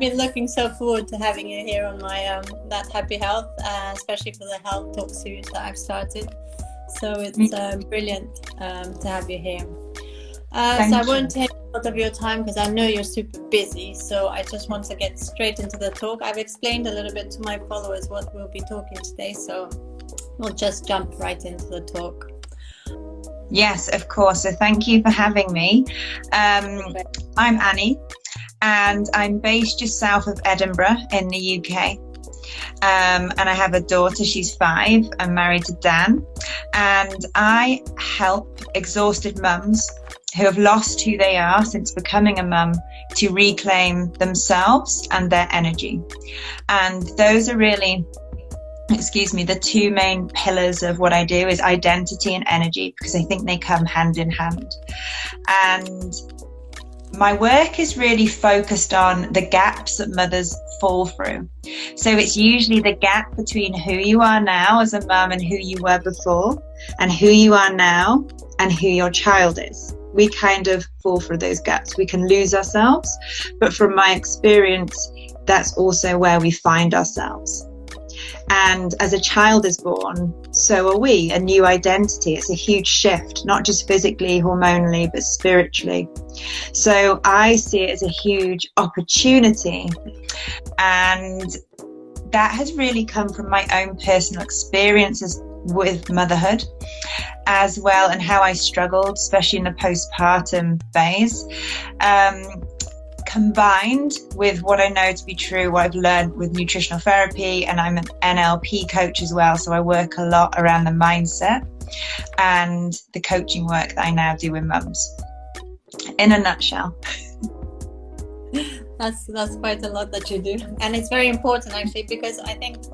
been looking so forward to having you here on my Thathappyhealth, especially for the health talk series that I've started. So it's brilliant to have you here. So I won't take a lot of your time because I know you're super busy. So I just want to get straight into the talk. I've explained a little bit to my followers what we'll be talking today. So we'll just jump right into the talk. Yes, of course. So thank you for having me. I'm Annie, and I'm based just south of Edinburgh in the UK. And I have a daughter, she's 5. I'm married to Dan, and I help exhausted mums who have lost who they are since becoming a mum to reclaim themselves and their energy. And those are really, the 2 main pillars of what I do is identity and energy, because I think they come hand in hand. And my work is really focused on the gaps that mothers fall through. So it's usually the gap between who you are now as a mum and who you were before, and who you are now and who your child is. We kind of fall through those gaps. We can lose ourselves, but from my experience, that's also where we find ourselves. And as a child is born, so are we, a new identity. It's a huge shift, not just physically, hormonally, but spiritually. So I see it as a huge opportunity. And that has really come from my own personal experiences with motherhood as well, and how I struggled, especially in the postpartum phase. Combined with what I know to be true, what I've learned with nutritional therapy, and I'm an NLP coach as well, so I work a lot around the mindset and the coaching work that I now do with mums. In a nutshell. That's quite a lot that you do, and it's very important actually, because I think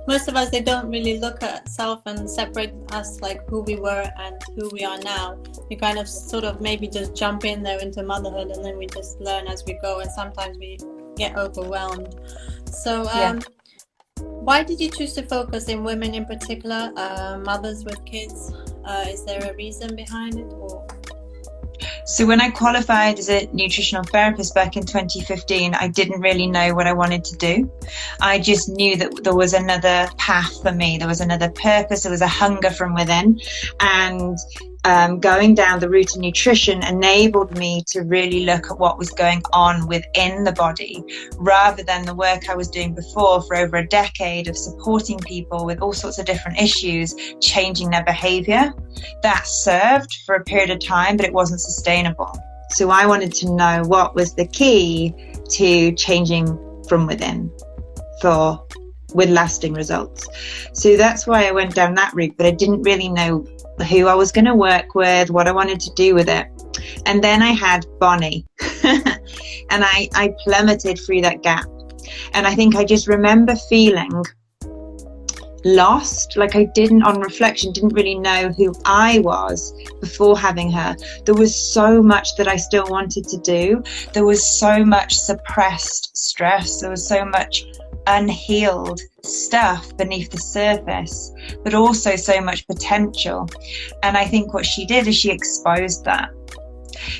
most of us, they don't really look at self and separate us like who we were and who we are now. We kind of sort of maybe just jump in there into motherhood, and then we just learn as we go, and sometimes we get overwhelmed. So why did you choose to focus in women in particular, mothers with kids? Is there a reason behind it, or? So when I qualified as a nutritional therapist back in 2015, I didn't really know what I wanted to do. I just knew that there was another path for me. There was another purpose. There was a hunger from within. And going down the route of nutrition enabled me to really look at what was going on within the body, rather than the work I was doing before for over a decade of supporting people with all sorts of different issues, changing their behavior. That served for a period of time, but it wasn't sustainable. So I wanted to know what was the key to changing from within with lasting results. So that's why I went down that route, but I didn't really know who I was going to work with, what I wanted to do with it. And then I had Bonnie and I plummeted through that gap. And I think I just remember feeling lost, like I on reflection, didn't really know who I was before having her. There was so much that I still wanted to do. There was so much suppressed stress. There was so much unhealed stuff beneath the surface, but also so much potential. And I think what she did is she exposed that.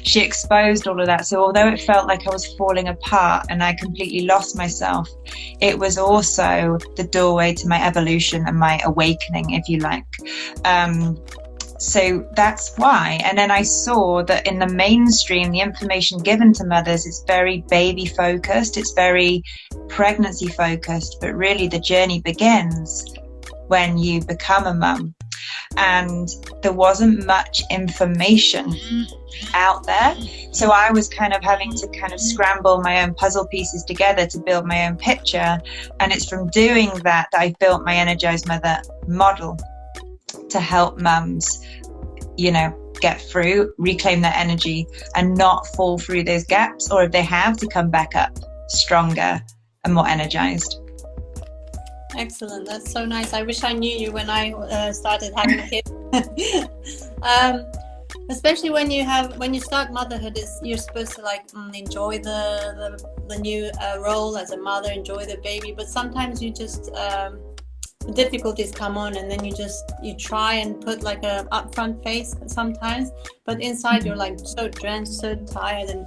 She exposed all of that. So although it felt like I was falling apart and I completely lost myself, it was also the doorway to my evolution and my awakening, if you like. So that's why. And then I saw that in the mainstream, the information given to mothers is very baby focused. It's very pregnancy focused, but really the journey begins when you become a mum. And there wasn't much information out there. So I was kind of having to scramble my own puzzle pieces together to build my own picture. And it's from doing that that I built my Energized Mother model to help mums, get through, reclaim their energy and not fall through those gaps, or if they have, to come back up stronger and more energized. Excellent. That's so nice. I wish I knew you when I started having kids. Especially when you start motherhood, you're supposed to enjoy the new role as a mother, enjoy the baby, but sometimes you just difficulties come on, and then you try and put like a upfront face sometimes, but inside you're like so drenched, so tired, and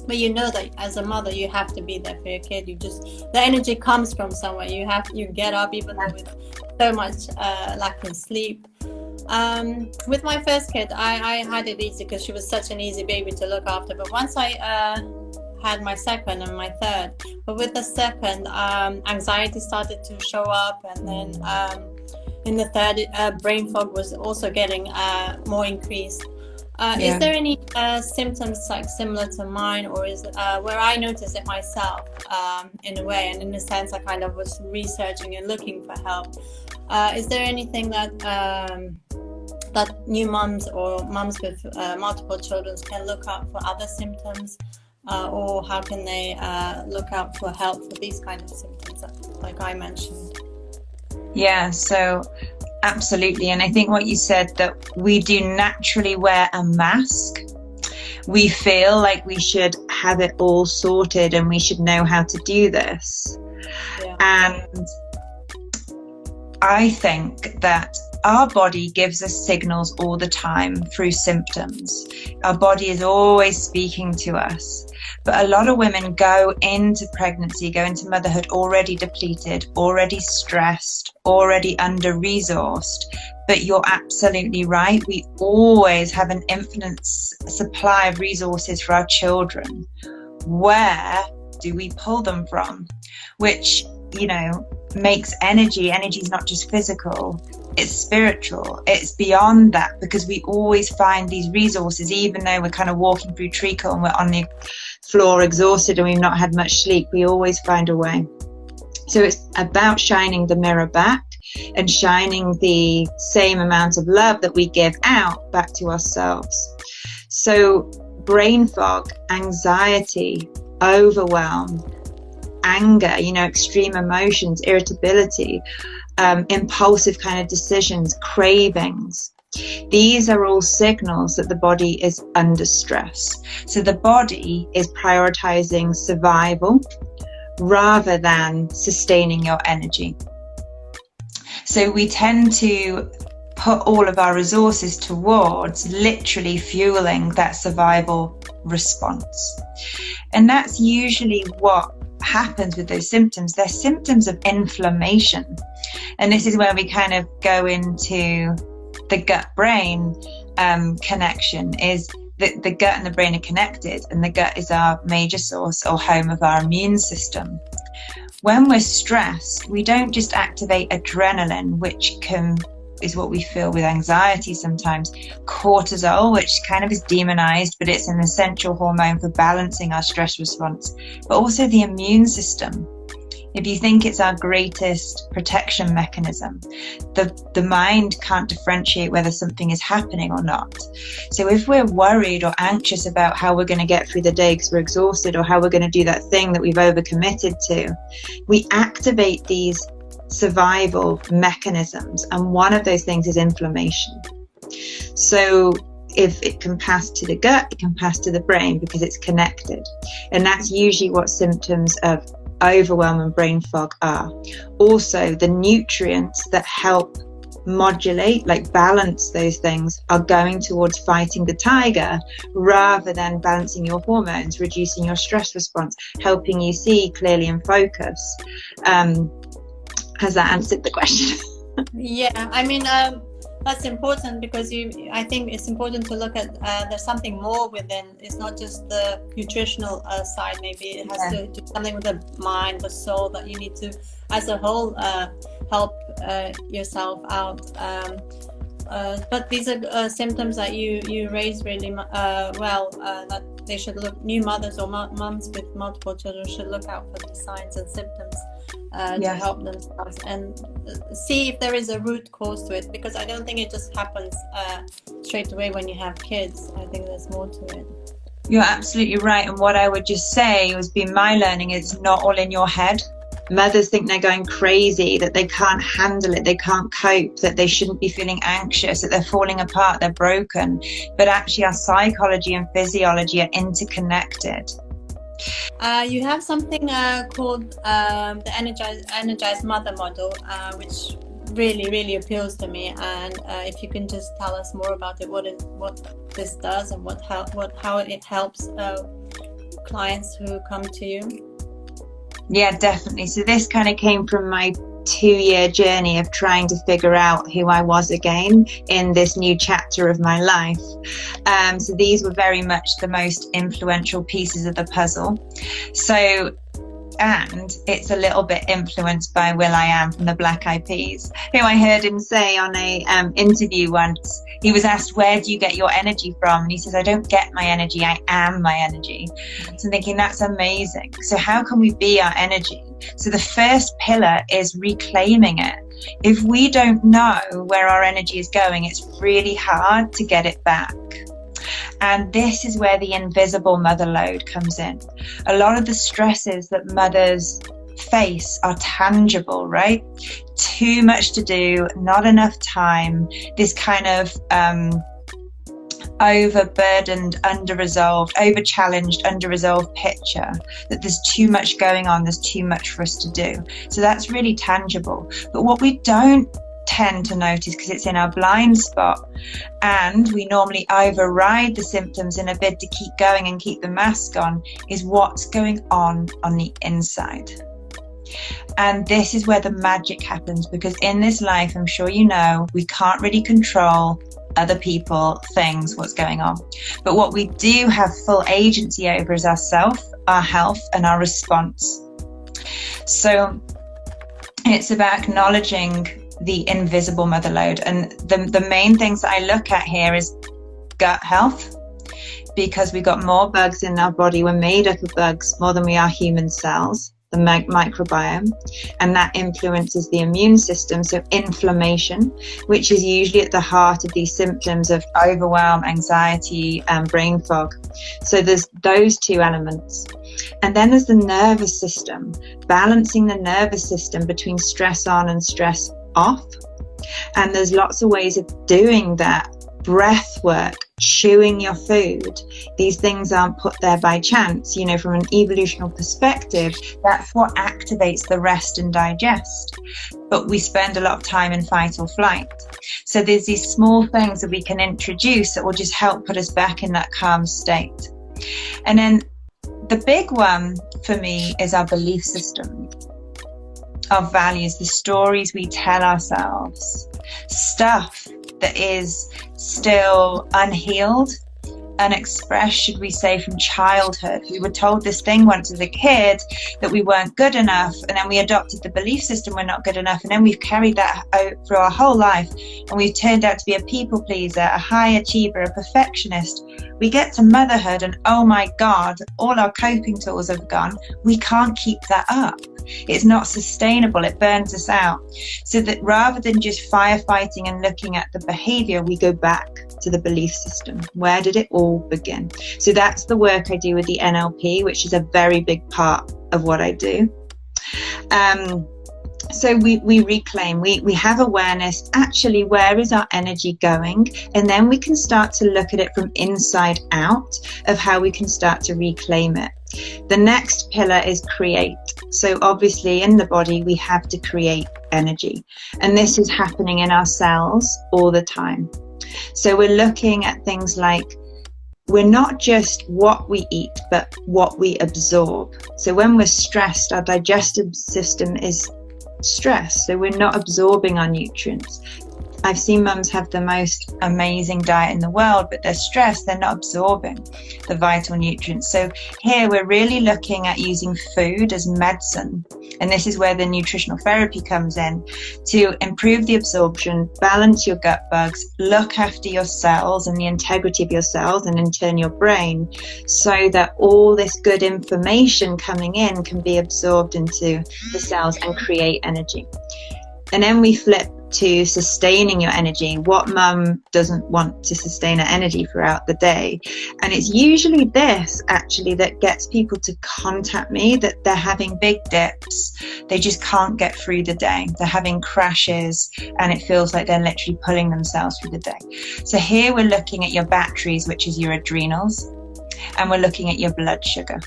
but you know that as a mother you have to be there for your kid. The energy comes from somewhere. You get up even with so much lack in sleep. With my first kid, I had it easy because she was such an easy baby to look after. But once I had my second and my third, but with the second, anxiety started to show up, and then in the third, brain fog was also getting more increased. Is there any symptoms like similar to mine, or is where I noticed it myself in a way, and in a sense I kind of was researching and looking for help. Is there anything that that new mums or mums with multiple children can look out for other symptoms, or how can they look out for help for these kind of symptoms like I mentioned? Yeah, so absolutely. And I think what you said, that we do naturally wear a mask. We feel like we should have it all sorted and we should know how to do this. Yeah. And I think that our body gives us signals all the time through symptoms. Our body is always speaking to us. But a lot of women go into pregnancy, go into motherhood already depleted, already stressed, already under-resourced. But you're absolutely right. We always have an infinite supply of resources for our children. Where do we pull them from? Which, you know, makes energy. Energy is not just physical. It's spiritual. It's beyond that, because we always find these resources, even though we're kind of walking through treacle and we're on the floor exhausted and we've not had much sleep. We always find a way. So it's about shining the mirror back and shining the same amount of love that we give out back to ourselves. So brain fog, anxiety, overwhelm, anger, you know, extreme emotions, irritability, impulsive kind of decisions, cravings. These are all signals that the body is under stress. So the body is prioritizing survival rather than sustaining your energy. So we tend to put all of our resources towards literally fueling that survival response. And that's usually what happens with those symptoms. They're symptoms of inflammation. And this is where we kind of go into the gut-brain connection. Is that the gut and the brain are connected, and the gut is our major source or home of our immune system. When we're stressed, we don't just activate adrenaline, which is what we feel with anxiety sometimes, cortisol, which kind of is demonized, but it's an essential hormone for balancing our stress response, but also the immune system. If you think it's our greatest protection mechanism, the mind can't differentiate whether something is happening or not. So if we're worried or anxious about how we're going to get through the day because we're exhausted, or how we're going to do that thing that we've overcommitted to, we activate these survival mechanisms, and one of those things is inflammation. So if it can pass to the gut, it can pass to the brain because it's connected. And that's usually what symptoms of overwhelm and brain fog are. Also, the nutrients that help modulate, like balance those things, are going towards fighting the tiger rather than balancing your hormones, reducing your stress response, helping you see clearly and focus. Has that answered the question? Yeah, I mean, that's important, because I think it's important to look at there's something more within. It's not just the nutritional side. Maybe it has to do something with the mind, the soul, that you need to, as a whole, help yourself out. But these are symptoms that you raise really well, that they should look, new mothers or mums with multiple children should look out for the signs and symptoms to help themselves and see if there is a root cause to it, because I don't think it just happens straight away when you have kids. I think there's more to it. You're absolutely right. And what I would just say has been my learning is not all in your head. Mothers think they're going crazy, that they can't handle it, they can't cope, that they shouldn't be feeling anxious, that they're falling apart, they're broken. But actually our psychology and physiology are interconnected. You have something called the energized mother model, which really appeals to me. And if you can just tell us more about it, what this does and how it helps clients who come to you? Yeah, definitely. So this kind of came from my 2-year journey of trying to figure out who I was again in this new chapter of my life. So these were very much the most influential pieces of the puzzle. So, and it's a little bit influenced by will.i.am from the Black Eyed Peas, who I heard him say on a interview once. He was asked, where do you get your energy from? And he says, I don't get my energy, I am my energy. So I'm thinking, that's amazing. So how can we be our energy? So the first pillar is reclaiming it. If we don't know where our energy is going, it's really hard to get it back. And this is where the invisible mother load comes in. A lot of the stresses that mothers face are tangible, right? Too much to do, not enough time, this kind of overburdened, under-resolved, over-challenged, under-resolved picture that there's too much going on, there's too much for us to do. So that's really tangible. But what we don't tend to notice, because it's in our blind spot, and we normally override the symptoms in a bid to keep going and keep the mask on, is what's going on the inside. And this is where the magic happens, because in this life, I'm sure you know, we can't really control other people, things, what's going on. But what we do have full agency over is ourself, our health, and our response. So it's about acknowledging the invisible mother load. And the main things that I look at here is gut health, because we've got more bugs in our body. We're made up of bugs more than we are human cells, the microbiome, and that influences the immune system. So inflammation, which is usually at the heart of these symptoms of overwhelm, anxiety, and brain fog. So there's those two elements. And then there's the nervous system, balancing the nervous system between stress on and stress off. And there's lots of ways of doing that. Breath work, chewing your food. These things aren't put there by chance. You know, from an evolutionary perspective, that's what activates the rest and digest. But we spend a lot of time in fight or flight. So there's these small things that we can introduce that will just help put us back in that calm state. And then the big one for me is our belief system, our values, the stories we tell ourselves, stuff that is still unhealed, unexpressed, should we say, from childhood. We were told this thing once as a kid that we weren't good enough, and then we adopted the belief system we're not good enough, and then we've carried that out through our whole life, and we've turned out to be a people pleaser, a high achiever, a perfectionist. We get to motherhood and oh my God, all our coping tools have gone. We can't keep that up. It's not sustainable. It burns us out. So that rather than just firefighting and looking at the behavior, we go back to the belief system. Where did it all begin? So that's the work I do with the NLP, which is a very big part of what I do. So we reclaim, we have awareness, actually, where is our energy going? And then we can start to look at it from inside out of how we can start to reclaim it. The next pillar is create. So obviously in the body, we have to create energy. And this is happening in our cells all the time. So we're looking at things like, we're not just what we eat, but what we absorb. So when we're stressed, our digestive system is stressed, so we're not absorbing our nutrients. I've seen mums have the most amazing diet in the world, but they're stressed, they're not absorbing the vital nutrients. So here we're really looking at using food as medicine. And this is where the nutritional therapy comes in, to improve the absorption, balance your gut bugs, look after your cells and the integrity of your cells, and in turn your brain, so that all this good information coming in can be absorbed into the cells and create energy. And then we flip to sustaining your energy. What mum doesn't want to sustain her energy throughout the day? And it's usually this actually that gets people to contact me, that they're having big dips. They just can't get through the day. They're having crashes and it feels like they're literally pulling themselves through the day. So here we're looking at your batteries, which is your adrenals, and we're looking at your blood sugar.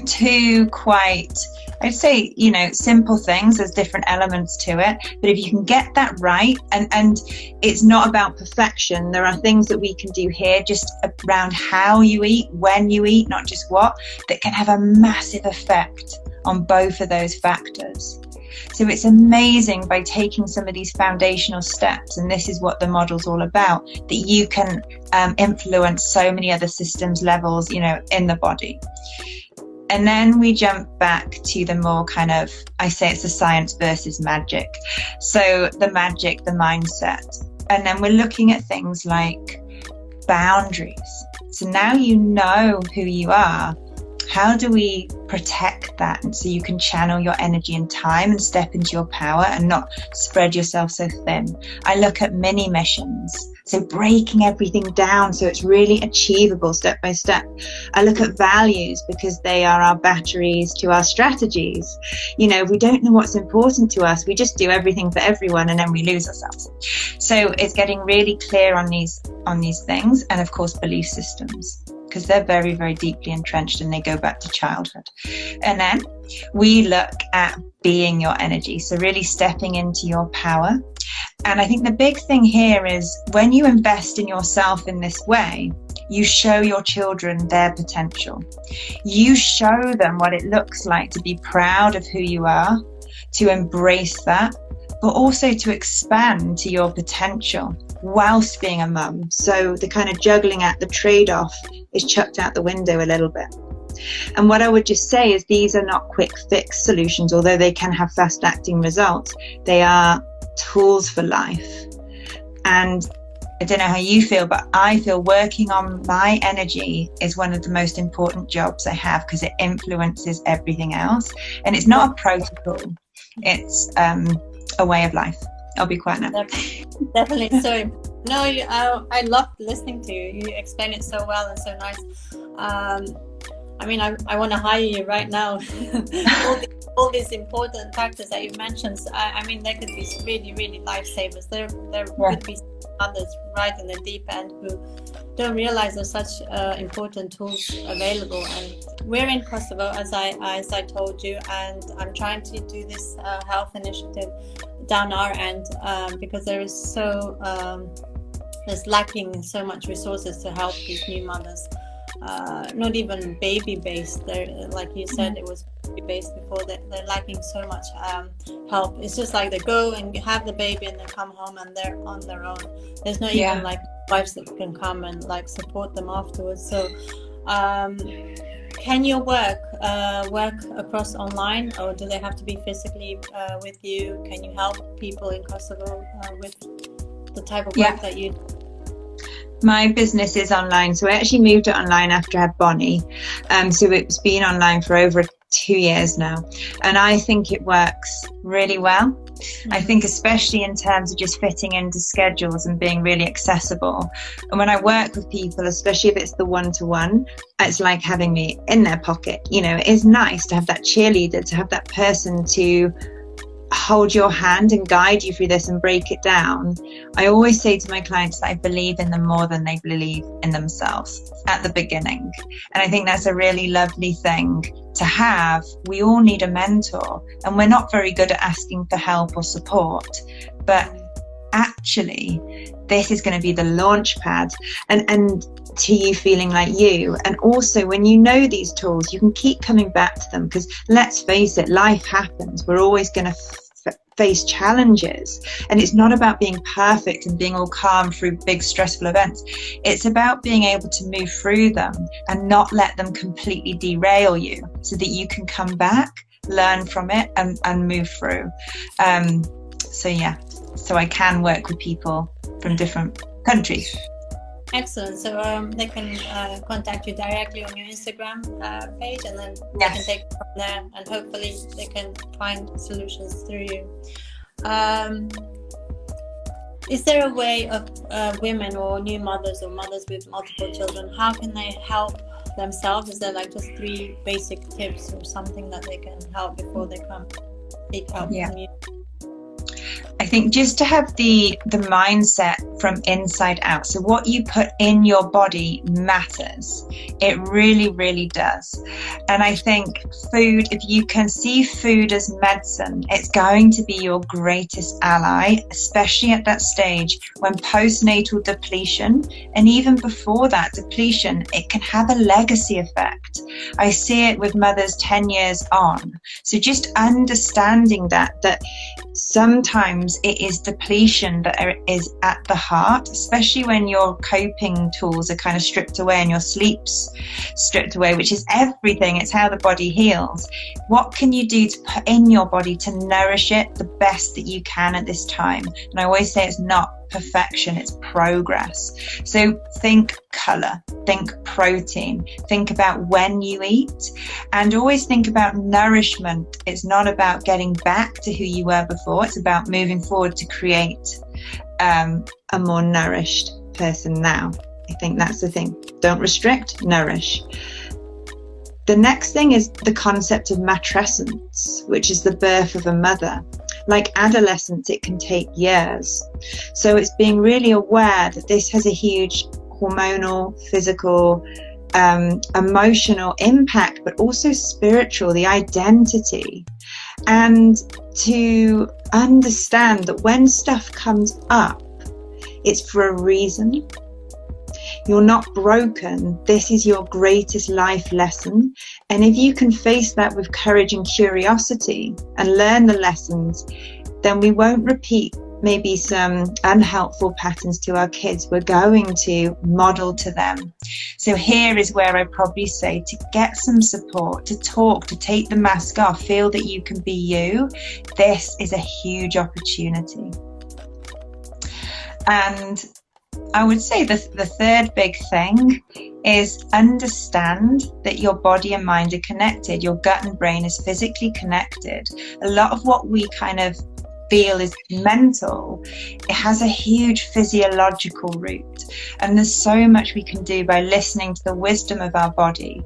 Two quite I'd say, you know, simple things, there's different elements to it, but if you can get that right, and it's not about perfection, there are things that we can do here just around how you eat, when you eat, not just what, that can have a massive effect on both of those factors. So it's amazing by taking some of these foundational steps, and this is what the model's all about, that you can influence so many other systems levels, you know, in the body. And then we jump back to the more kind of, I say it's the science versus magic. So the magic, the mindset. And then we're looking at things like boundaries. So now you know who you are. How do we protect that? And so you can channel your energy and time and step into your power and not spread yourself so thin. I look at mini missions. So breaking everything down so it's really achievable step by step. I look at values because they are our batteries to our strategies. You know, we don't know what's important to us. We just do everything for everyone and then we lose ourselves. So it's getting really clear on these things, and of course belief systems, because they're very, very deeply entrenched and they go back to childhood. And then we look at being your energy. So really stepping into your power. And I think the big thing here is when you invest in yourself in this way, you show your children their potential. You show them what it looks like to be proud of who you are, to embrace that, but also to expand to your potential whilst being a mum. So the kind of juggling act, the trade-off is chucked out the window a little bit. And what I would just say is these are not quick fix solutions, although they can have fast acting results. They are tools for life. And I don't know how you feel, but I feel working on my energy is one of the most important jobs I have, because it influences everything else. And it's not a protocol, it's a way of life. I'll be quiet now. Definitely. So no, I love listening to you. You explain it so well and so nice. I mean, I want to hire you right now. all these important factors that you mentioned, I mean, they could be really, really lifesavers. There could be others right in the deep end who don't realize there's such important tools available. And we're in Kosovo, as I told you, and I'm trying to do this health initiative down our end because there is there's lacking so much resources to help these new mothers. Not even baby based. They're, like you said, it was baby based before. They're lacking so much help. It's just like they go and have the baby and then come home and they're on their own. There's not even like wives that can come and like support them afterwards. So can your work across online, or do they have to be physically with you? Can you help people in Kosovo with the type of work that you do? My business is online, so I actually moved it online after I had Bonnie. So it's been online for over 2 years now, and I think it works really well. Mm-hmm. I think especially in terms of just fitting into schedules and being really accessible. And when I work with people, especially if it's the one-to-one, it's like having me in their pocket. You know, it is nice to have that cheerleader, to have that person to hold your hand and guide you through this and break it down. I always say to my clients that I believe in them more than they believe in themselves at the beginning. And I think that's a really lovely thing to have. We all need a mentor, and we're not very good at asking for help or support, but actually this is going to be the launch pad and to you feeling like you. And also when you know these tools, you can keep coming back to them, because let's face it, life happens. We're always going to face challenges, and it's not about being perfect and being all calm through big stressful events. It's about being able to move through them and not let them completely derail you, so that you can come back, learn from it, and move through. So I can work with people from different countries. Excellent. So they can contact you directly on your Instagram page, and then they can take it from there, and hopefully they can find solutions through you. Is there a way of women or new mothers or mothers with multiple children, how can they help themselves? Is there like just 3 basic tips or something that they can help before they come seek help from you? I think just to have the mindset from inside out. So what you put in your body matters. It really, really does. And I think food, if you can see food as medicine, it's going to be your greatest ally, especially at that stage when postnatal depletion, and even before that depletion, it can have a legacy effect. I see it with mothers 10 years on. So just understanding that sometimes it is depletion that is at the heart, especially when your coping tools are kind of stripped away and your sleep's stripped away, which is everything. It's how the body heals. What can you do to put in your body to nourish it the best that you can at this time? And I always say it's not perfection, it's progress. So think color, think protein, think about when you eat, and always think about nourishment. It's not about getting back to who you were before, it's about moving forward to create a more nourished person now. I think that's the thing. Don't restrict, nourish. The next thing is the concept of matrescence, which is the birth of a mother. Like adolescence, it can take years. So it's being really aware that this has a huge hormonal, physical, emotional impact, but also spiritual, the identity. And to understand that when stuff comes up, it's for a reason. You're not broken. This is your greatest life lesson. And if you can face that with courage and curiosity and learn the lessons, then we won't repeat maybe some unhelpful patterns to our kids. We're going to model to them. So here is where I probably say to get some support, to talk, to take the mask off, feel that you can be you. This is a huge opportunity. And I would say the third big thing is understand that your body and mind are connected. Your gut and brain is physically connected. A lot of what we kind of feel is mental, it has a huge physiological root. And there's so much we can do by listening to the wisdom of our body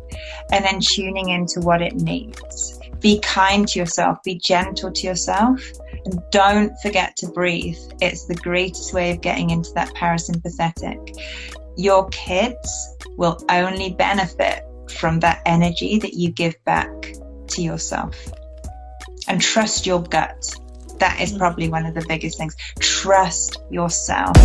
and then tuning into what it needs. Be kind to yourself, be gentle to yourself, and don't forget to breathe. It's the greatest way of getting into that parasympathetic. Your kids will only benefit from that energy that you give back to yourself. And trust your gut. That is probably one of the biggest things. Trust yourself.